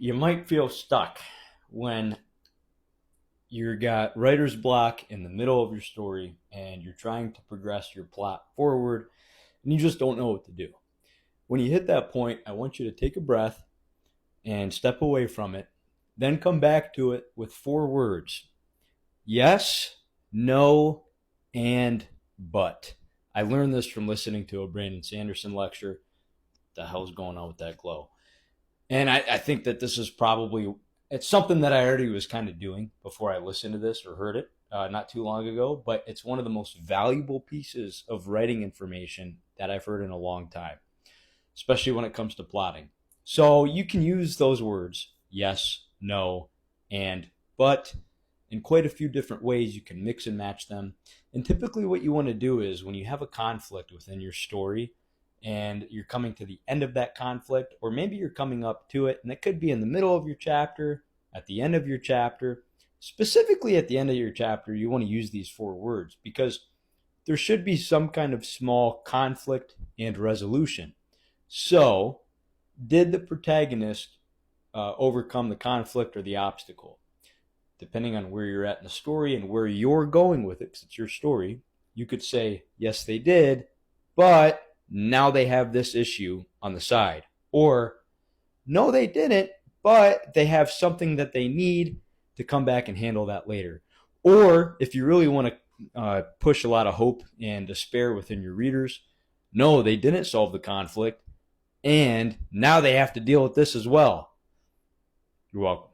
You might feel stuck when you got writer's block in the middle of your story and you're trying to progress your plot forward and you just don't know what to do. When you hit that point, I want you to take a breath and step away from it, then come back to it with 4 words: yes, no, and but. I learned this from listening to a Brandon Sanderson lecture. What the hell's going on with that glow? And I think that this is probably, it's something that I already was kind of doing before I listened to this or heard it not too long ago, but it's one of the most valuable pieces of writing information that I've heard in a long time, especially when it comes to plotting. So you can use those words, yes, no, and but, in quite a few different ways. You can mix and match them. And typically what you want to do is when you have a conflict within your story and you're coming to the end of that conflict, or maybe you're coming up to it, and it could be in the middle of your chapter, at the end of your chapter, specifically at the end of your chapter, you want to use these 4 words because there should be some kind of small conflict and resolution. So, did the protagonist overcome the conflict or the obstacle? Depending on where you're at in the story and where you're going with it, because it's your story, you could say, yes, they did, but now they have this issue on the side. Or, no, they didn't, but they have something that they need to come back and handle that later. Or, if you really want to push a lot of hope and despair within your readers, no, they didn't solve the conflict, and now they have to deal with this as well. You're welcome.